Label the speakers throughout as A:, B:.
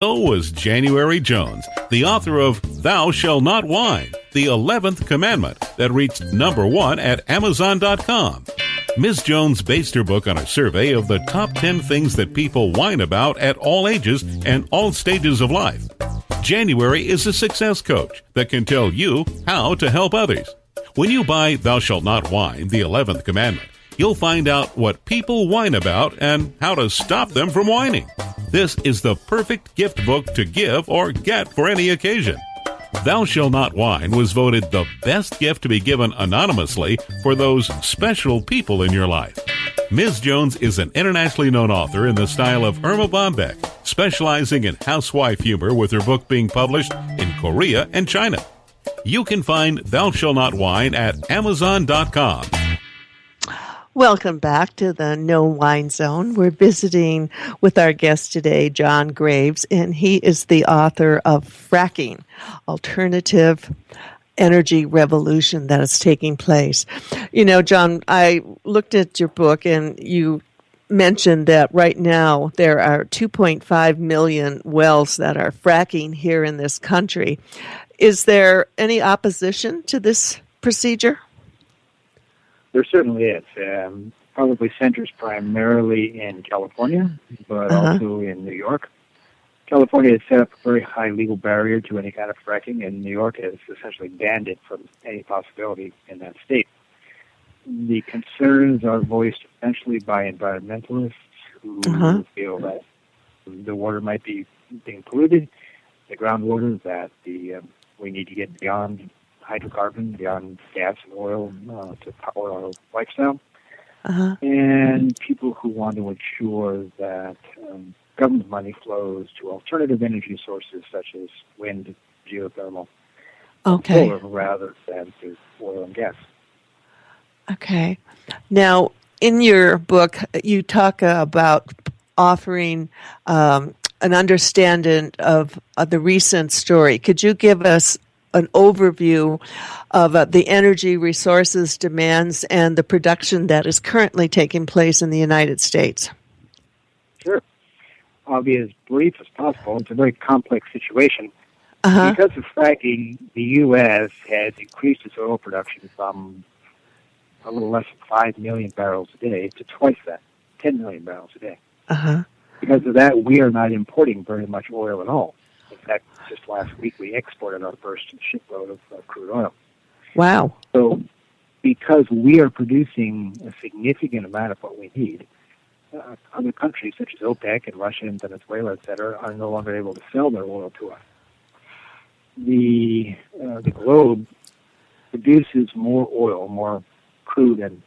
A: So was January Jones, the author of Thou Shall Not Whine, the 11th Commandment that reached #1 at Amazon.com. Ms. Jones based her book on a survey of the top 10 things that people whine about at all ages and all stages of life. January is a success coach that can tell you how to help others. When you buy Thou Shalt Not Whine, the 11th Commandment, you'll find out what people whine about and how to stop them from whining. This is the perfect gift book to give or get for any occasion. Thou Shall Not Whine was voted the best gift to be given anonymously for those special people in your life. Ms. Jones is an internationally known author in the style of Irma Bombeck, specializing in housewife humor with her book being published in Korea and China. You can find Thou Shall Not Whine at Amazon.com.
B: Welcome back to the No Wine Zone. We're visiting with our guest today, John Graves, and he is the author of Fracking, Alternative Energy Revolution that is taking place. You know, John, I looked at your book and you mentioned that right now there are 2.5 million wells that are fracking here in this country. Is there any opposition to this procedure?
C: There certainly is. Probably centers primarily in California, but also in New York. California has set up a very high legal barrier to any kind of fracking, and New York has essentially banned it from any possibility in that state. The concerns are voiced essentially by environmentalists who feel that the water might be being polluted, the groundwater, that we need to get beyond hydrocarbon, beyond gas and oil to power our lifestyle, and people who want to ensure that government money flows to alternative energy sources such as wind, geothermal, and solar, rather than to oil and gas.
B: Okay. Now, in your book, you talk about offering an understanding of the recent story. Could you give us an overview of the energy resources demands and the production that is currently taking place in the United States?
C: Sure. I'll be as brief as possible. It's a very complex situation. Because of fracking, the U.S. has increased its oil production from a little less than 5 million barrels a day to twice that, 10 million barrels a day. Because of that, we are not importing very much oil at all. In fact, just last week we exported our first shipload of crude oil.
B: Wow.
C: So because we are producing a significant amount of what we need, other countries such as OPEC and Russia and Venezuela, et cetera, are no longer able to sell their oil to us. The globe produces more oil, more crude and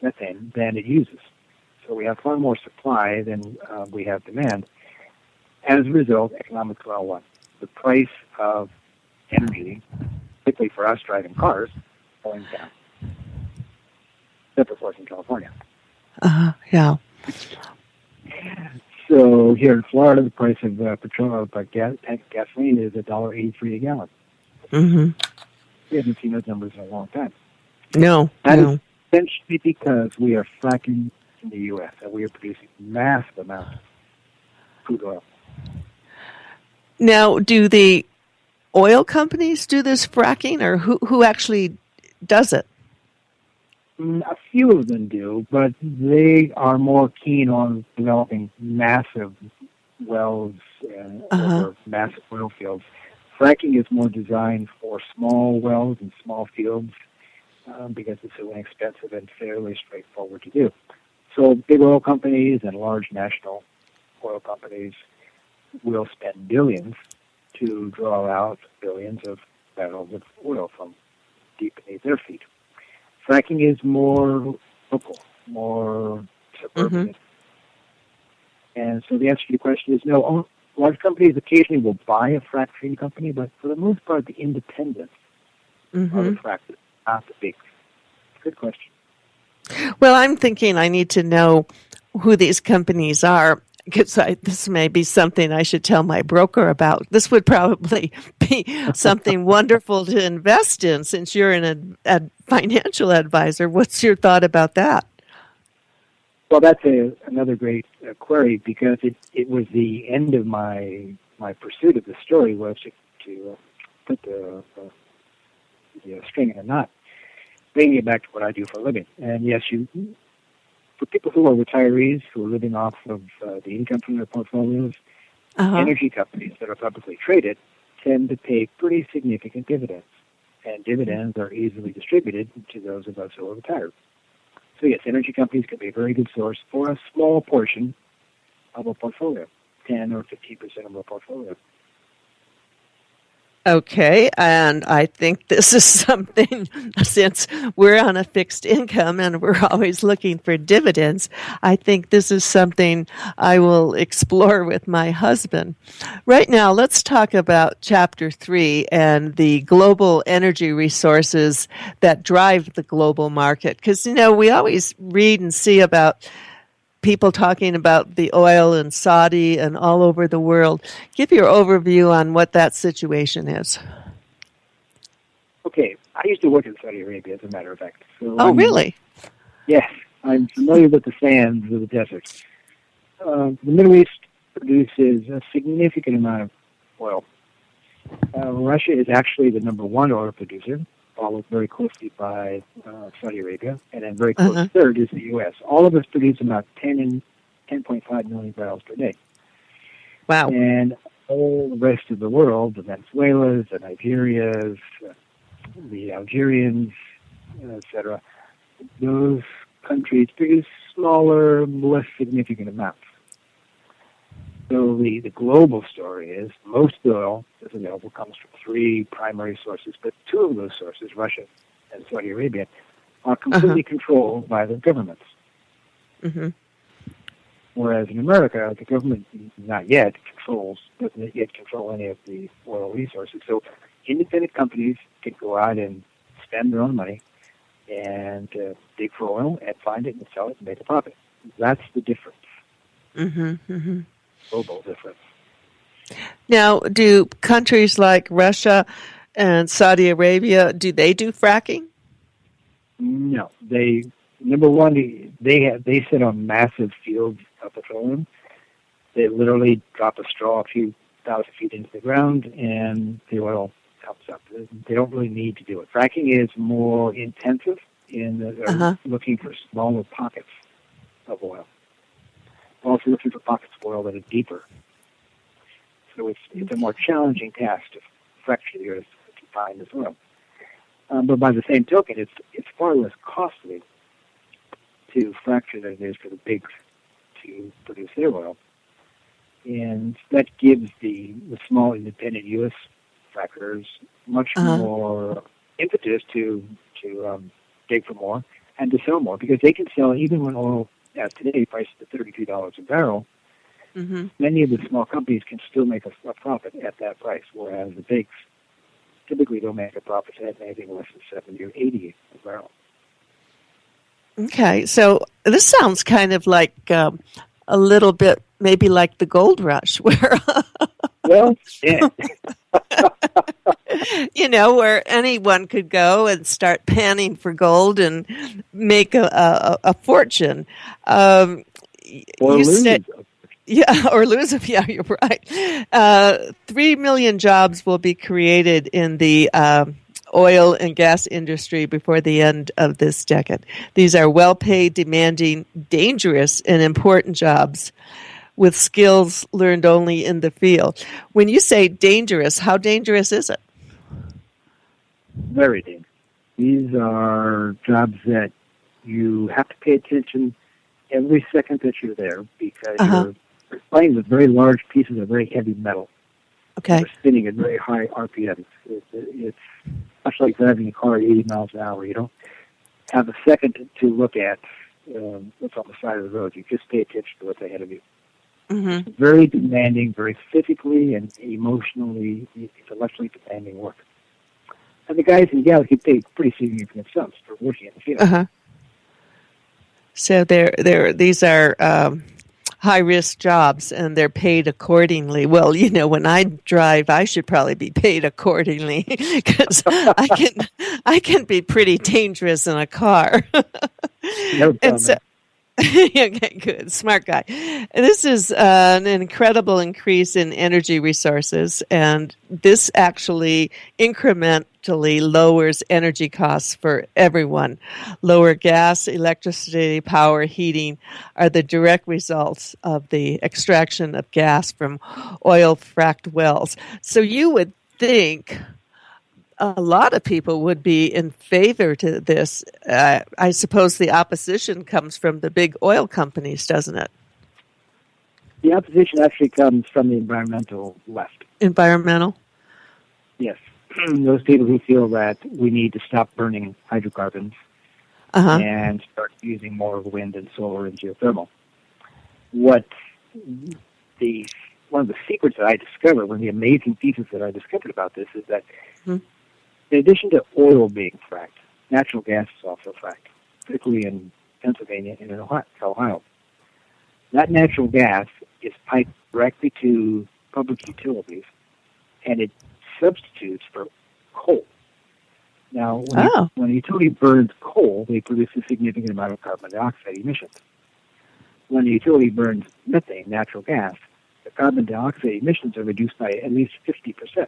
C: methane than it uses. So we have far more supply than we have demand. As a result, economics 101. The price of energy, particularly for us driving cars, going down. Except of course in California.
B: Yeah.
C: So here in Florida, the price of petrol, gasoline is $1.83 a gallon. We haven't seen those numbers in a long time.
B: No.
C: That is essentially because we are fracking in the U.S. and we are producing massive amounts of crude oil.
B: Now, do the oil companies do this fracking, or who actually does it?
C: A few of them do, but they are more keen on developing massive wells over massive oil fields. Fracking is more designed for small wells and small fields because it's so inexpensive and fairly straightforward to do. So big oil companies and large national oil companies will spend billions to draw out billions of barrels of oil from deep beneath their feet. Fracking is more local, more suburban. And so the answer to your question is no. Large companies occasionally will buy a fracking company, but for the most part, the independents are the frackers, not the big. Good question.
B: Well, I'm thinking I need to know who these companies are, because this may be something I should tell my broker about. This would probably be something wonderful to invest in, since you're a financial advisor. What's your thought about that?
C: Well, that's another great query, because it was the end of my pursuit of the story was to put the string in a knot, bringing it back to what I do for a living. And yes, for people who are retirees who are living off of the income from their portfolios, energy companies that are publicly traded tend to pay pretty significant dividends, and dividends are easily distributed to those of us who are retired. So yes, energy companies can be a very good source for a small portion of a portfolio, 10 or 15% of a portfolio.
B: Okay, and I think this is something, since we're on a fixed income and we're always looking for dividends, I think this is something I will explore with my husband. Right now, let's talk about Chapter 3 and the global energy resources that drive the global market. Because, we always read and see about people talking about the oil in Saudi and all over the world. Give your overview on what that situation is.
C: Okay, I used to work in Saudi Arabia, as a matter of fact.
B: So really?
C: Yes, I'm familiar with the sands of the desert. The Middle East produces a significant amount of oil. Russia is actually the number one oil producer, followed very closely by Saudi Arabia, and then very close third is the U.S. All of us produce about 10.5 million barrels per day.
B: Wow.
C: And all the rest of the world, the Venezuelans, the Nigerias, the Algerians, etc., those countries produce smaller, less significant amounts. So the global story is most oil that's available comes from three primary sources, but two of those sources, Russia and Saudi Arabia, are completely controlled by the governments. Mm-hmm. Whereas in America, the government doesn't yet control any of the oil resources. So independent companies can go out and spend their own money and dig for oil and find it and sell it and make a profit. That's the difference. Mm-hmm. Mm-hmm. Global difference.
B: Now, do countries like Russia and Saudi Arabia, do they do fracking?
C: No. Number one, they sit on massive fields of petroleum. They literally drop a straw a few thousand feet into the ground and the oil comes up. They don't really need to do it. Fracking is more intensive in looking for smaller pockets of oil. Also looking for pockets of oil that are deeper. So it's a more challenging task to fracture the earth to find this oil. But by the same token, it's far less costly to fracture than it is for the bigs to produce their oil. And that gives the small independent U.S. frackers much more impetus to dig for more and to sell more, because they can sell even when oil, as today, priced at $32 a barrel. Mm-hmm. Many of the small companies can still make a profit at that price, whereas the bigs typically don't make a profit at anything less than 70 or 80 a barrel.
B: Okay, so this sounds kind of like a little bit maybe like the gold rush, where
C: well, yeah.
B: Where anyone could go and start panning for gold and make a fortune.
C: Or lose.
B: Yeah, or lose them. Yeah, you're right. 3 million jobs will be created in the oil and gas industry before the end of this decade. These are well-paid, demanding, dangerous, and important jobs with skills learned only in the field. When you say dangerous, how dangerous is it?
C: Very dangerous. These are jobs that you have to pay attention every second that you're there, because you're playing with very large pieces of very heavy metal.
B: Okay.
C: They're spinning at very high RPMs. It's much like driving a car at 80 miles an hour. You don't have a second to look at what's on the side of the road. You just pay attention to what's ahead of you. Mm-hmm. It's very demanding, very physically and emotionally, intellectually demanding work. And the guys and gals get paid pretty significant sums for working in the field.
B: So these are high-risk jobs, and they're paid accordingly. Well, when I drive, I should probably be paid accordingly, because I can be pretty dangerous in a car.
C: No problem.
B: Okay, good. Smart guy. This is an incredible increase in energy resources, and this actually incrementally lowers energy costs for everyone. Lower gas, electricity, power, heating are the direct results of the extraction of gas from oil fracked wells. So you would think a lot of people would be in favor to this. I suppose the opposition comes from the big oil companies, doesn't it?
C: The opposition actually comes from the environmental left.
B: Environmental?
C: Yes. Those people who feel that we need to stop burning hydrocarbons and start using more wind and solar and geothermal. One of the secrets that I discovered, one of the amazing pieces that I discovered about this is that in addition to oil being fracked, natural gas is also fracked, particularly in Pennsylvania and in Ohio. That natural gas is piped directly to public utilities, and it substitutes for coal. Now, when a utility burns coal, they produce a significant amount of carbon dioxide emissions. When a utility burns methane, natural gas, the carbon dioxide emissions are reduced by at least 50%.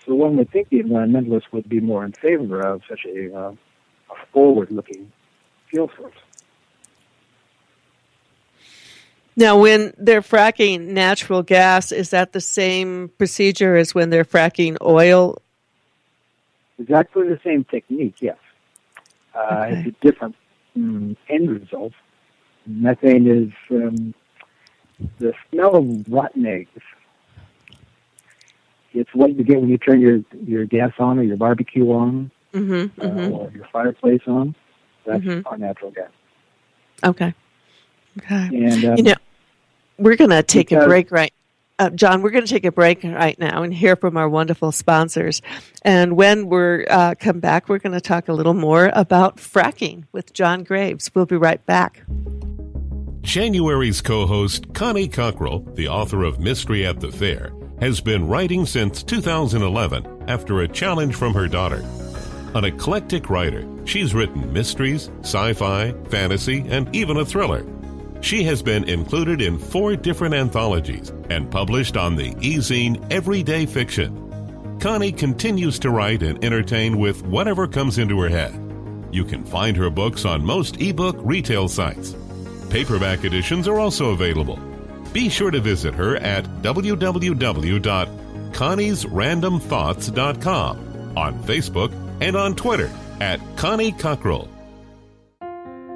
C: So one would think the environmentalists would be more in favor of such a forward-looking fuel source.
B: Now, when they're fracking natural gas, is that the same procedure as when they're fracking oil?
C: Exactly the same technique, yes. It's a different end result. Methane is the smell of rotten eggs. It's what you get when you turn your gas on or your barbecue on or your fireplace on. That's our natural gas.
B: Okay.
C: And,
B: we're going to take a break John, we're going to take a break right now and hear from our wonderful sponsors. And when we come back, we're going to talk a little more about fracking with John Graves. We'll be right back.
A: January's co-host, Connie Cockrell, the author of Mystery at the Fair, has been writing since 2011 after a challenge from her daughter. An eclectic writer, she's written mysteries, sci-fi, fantasy, and even a thriller. She has been included in 4 different anthologies and published on the e-zine Everyday Fiction. Connie continues to write and entertain with whatever comes into her head. You can find her books on most ebook retail sites. Paperback editions are also available. Be sure to visit her at www.conniesrandomthoughts.com, on Facebook, and on Twitter at Connie Cockrell.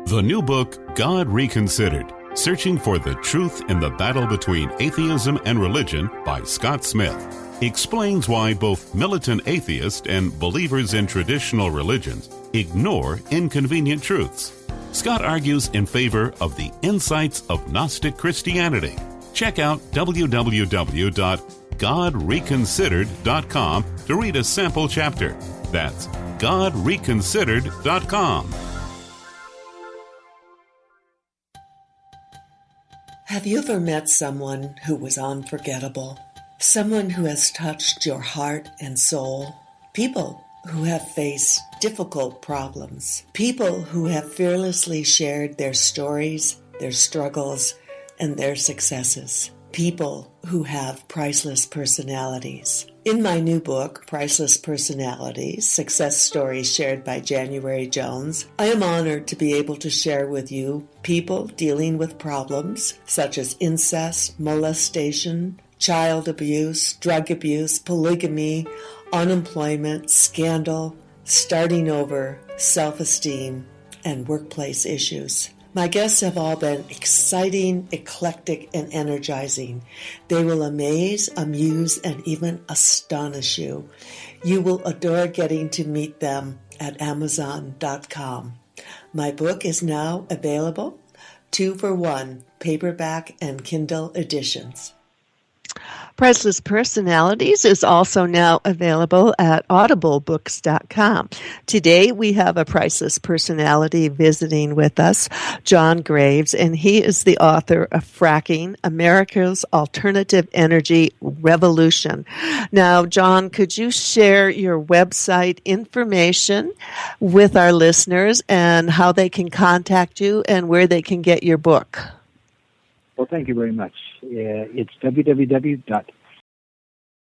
A: The new book, God Reconsidered, Searching for the Truth in the Battle Between Atheism and Religion by Scott Smith, explains why both militant atheists and believers in traditional religions ignore inconvenient truths. Scott argues in favor of the insights of Gnostic Christianity. Check out www.godreconsidered.com to read a sample chapter. That's godreconsidered.com.
B: Have you ever met someone who was unforgettable? Someone who has touched your heart and soul? People who have faced difficult problems. People who have fearlessly shared their stories, their struggles, and their successes. People who have priceless personalities. In my new book, Priceless Personalities, Success Stories Shared by January Jones, I am honored to be able to share with you people dealing with problems such as incest, molestation, child abuse, drug abuse, polygamy, unemployment, scandal, starting over, self-esteem, and workplace issues. My guests have all been exciting, eclectic, and energizing. They will amaze, amuse, and even astonish you. You will adore getting to meet them at Amazon.com. My book is now available, 2 for $1, paperback and Kindle editions. Priceless Personalities is also now available at audiblebooks.com. Today we have a priceless personality visiting with us, John Graves, and he is the author of Fracking, America's Alternative Energy Revolution. Now, John, could you share your website information with our listeners and how they can contact you and where they can get your book?
C: Well, thank you very much. It's www.fracking,